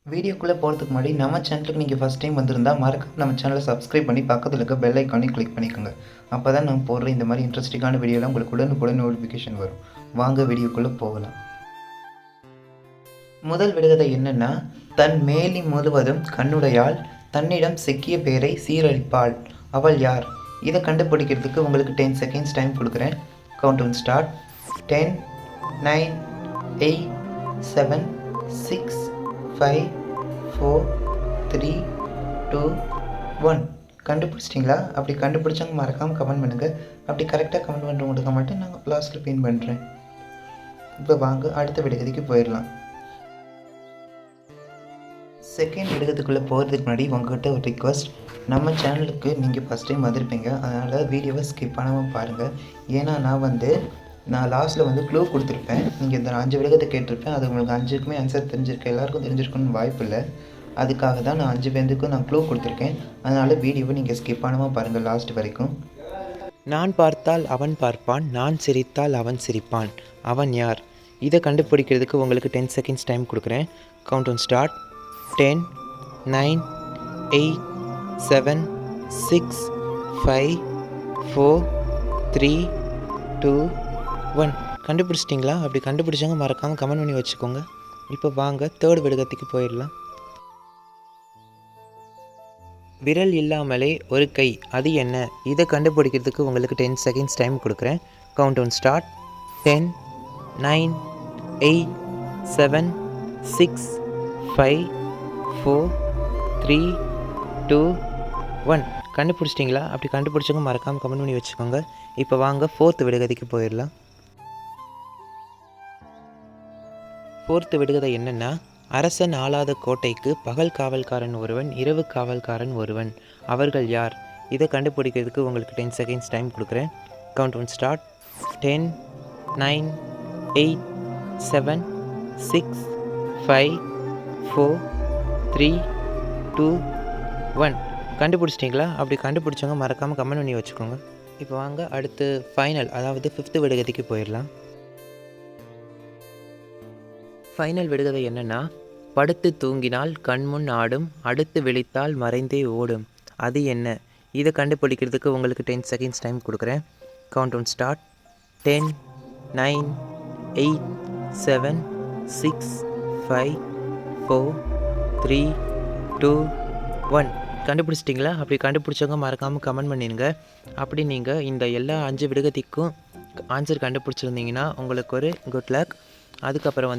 வீடியோக்குள்ளே போகிறதுக்கு முன்னாடி நம்ம சேனலுக்கு நீங்கள் ஃபஸ்ட் டைம் வந்திருந்தால் மறக்காம நம்ம சேனலை சப்ஸ்கிரைப் பண்ணி பக்கத்தில் இருக்க பெல் ஐக்கானையும் கிளிக் பண்ணிக்கோங்க. அப்போ தான் நம்ம போடுற இந்த மாதிரி இன்ட்ரெஸ்டிங்கான வீடியோலாம் உங்களுக்கு உடனுக்குடன் நோட்டிஃபிகேஷன் வரும். வாங்க வீடியோக்குள்ளே போகலாம். முதல் விடுகதை என்னென்னா, தன் மேனி முழுவதும் கண்ணுடையாள், தன்னிடம் சிக்கிய பேரை சீரழிப்பாள், அவள் யார்? இதை கண்டுபிடிக்கிறதுக்கு உங்களுக்கு 10 செகண்ட்ஸ் டைம் கொடுக்குறேன். Count down start. 10, 9, 8, 7, 6, 5, 4, 3, 2, 1. கண்டுபிடிச்சிட்டிங்களா? அப்படி கண்டுபிடிச்சவங்க மறக்காமல் கமெண்ட் பண்ணுங்கள். அப்படி கரெக்டாக கமெண்ட் பண்ணுறவங்களுக்கு மட்டும் நாங்கள் லாஸ்ட்டில் பின் பண்ணுறேன். இப்போ வாங்க அடுத்த விடுகதைக்கு போயிடலாம். செகண்ட் விடுகதைக்குள்ளே போகிறதுக்கு முன்னாடி உங்கள்கிட்ட ஒரு ரிக்வஸ்ட். நம்ம சேனலுக்கு நீங்கள் ஃபஸ்ட் டைம் வந்திருப்பீங்க, அதனால் வீடியோவை ஸ்கிப் பண்ணாமல் பாருங்கள். ஏன்னா நான் லாஸ்ட்டில் க்ளூ கொடுத்துருப்பேன். நீங்கள் இந்த 5 விடுகதை கேட்டிருப்பேன். அது உங்களுக்கு 5க்குமே ஆன்சர் தெரிஞ்சிருக்கேன், எல்லாேருக்கும் தெரிஞ்சிருக்கணும்னு வாய்ப்பு இல்லை. அதுக்காக தான் நான் 5 பேருக்கும் நான் க்ளூ கொடுத்துருக்கேன். அதனால் வீடியோவை நீங்கள் ஸ்கிப் பண்ணாமல் பாருங்கள் லாஸ்ட் வரைக்கும். நான் பார்த்தால் அவன் பார்ப்பான், நான் சிரித்தால் அவன் சிரிப்பான், அவன் யார்? இதை கண்டுபிடிக்கிறதுக்கு உங்களுக்கு 10 செகண்ட்ஸ் டைம் கொடுக்குறேன். Count down start. 10, 9, 8, 7, 6, 5, 4, 3, 2, 1. கண்டுபிடிச்சிட்டிங்களா? அப்படி கண்டுபிடிச்சவங்க மறக்காமல் கமெண்ட் பண்ணி வச்சுக்கோங்க. இப்போ வாங்க தேர்ட் விடுகதைக்கு போயிடலாம். விரல் இல்லாமலே ஒரு கை, அது என்ன? இதை கண்டுபிடிக்கிறதுக்கு உங்களுக்கு 10 செகண்ட்ஸ் டைம் கொடுக்குறேன். Count down start. 10, 9, 8, 7, 6, 5, 4, 3, 2, 1. கண்டுபிடிச்சிட்டிங்களா? அப்படி கண்டுபிடிச்சவங்க மறக்காமல் கமெண்ட் பண்ணி வச்சுக்கோங்க. இப்போ வாங்க ஃபோர்த் விடுகதைக்கு போயிடலாம். ஃபோர்த்து விடுகதை என்னென்னா, அரசன் ஆளாத கோட்டைக்கு பகல் காவல்காரன் ஒருவன், இரவு காவல்காரன் ஒருவன், அவர்கள் யார்? இதை கண்டுபிடிக்கிறதுக்கு உங்களுக்கு 10 செகண்ட்ஸ் டைம் கொடுக்குறேன். Count one start. 10, 9, 8, 7, 6, 5, 4, 3, 2, 1. கண்டுபிடிச்சிட்டிங்களா? அப்படி கண்டுபிடிச்சவங்க மறக்காமல் கமெண்ட் பண்ணி வச்சுக்கோங்க. இப்போ வாங்க அடுத்து ஃபைனல், அதாவது 5th விடுகதைக்கு போயிடலாம். ஃபைனல் விடுகதை என்னென்னா, படுத்து தூங்கினால் கண்முன் ஆடும், அடுத்து விழித்தால் மறைந்தே ஓடும், அது என்ன? இதை கண்டுபிடிக்கிறதுக்கு உங்களுக்கு 10 செகண்ட்ஸ் டைம் கொடுக்குறேன். Count down start. 10, 9, 8, 7, 6, 5, 4, 3, 2, 1. கண்டுபிடிச்சிட்டிங்களா? அப்படி கண்டுபிடிச்சவங்க மறக்காமல் கமெண்ட் பண்ணிடுங்க. அப்படி நீங்கள் இந்த எல்லா 5 விடுகதைக்கும் ஆன்சர் கண்டுபிடிச்சிருந்தீங்கன்னா உங்களுக்கு ஒரு குட் லக். அதுக்கப்புறம்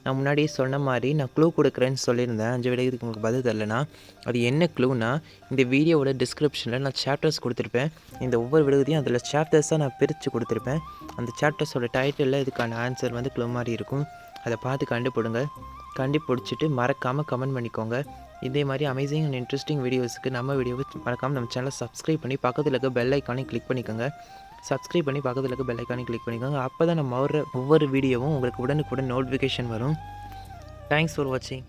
நான் முன்னாடியே சொன்ன மாதிரி நான் க்ளூ கொடுக்குறேன்னு சொல்லியிருந்தேன். 5 விடுகதைக்கு உங்களுக்கு பதில் தரலைன்னா அது என்ன க்ளூனா, இந்த வீடியோவோட டிஸ்கிரிப்ஷனில் நான் சாப்டர்ஸ் கொடுத்துருப்பேன். இந்த ஒவ்வொரு விடுகதையும் அதில் சாப்டர்ஸாக நான் பிரித்து கொடுத்துருப்பேன். அந்த சாப்டர்ஸோட டைட்டிலில் இதுக்கான ஆன்சர் க்ளூ மாதிரி இருக்கும். அதை பார்த்து கண்டுபிடிச்சிட்டு மறக்காமல் கமெண்ட் பண்ணிக்கோங்க. இதே மாதிரி அமேசிங் அண்ட் இன்ட்ரெஸ்டிங் வீடியோஸுக்கு நம்ம வீடியோவை மறக்காமல் நம்ம சேனலை சப்ஸ்கிரைப் பண்ணி பக்கத்தில் இருக்க பெல் ஐக்கானை கிளிக் பண்ணிக்கோங்க. சப்ஸ்கிரைப் பண்ணி பக்கத்தில் இருக்க பெல் ஐக்கானை கிளிக் பண்ணிக்கோங்க. அப்போ தான் நம்ம ஒவ்வொரு வீடியோவும் உங்களுக்கு உடனுக்குடன் நோட்டிஃபிகேஷன் வரும். தேங்க்ஸ் ஃபார் வாட்சிங்.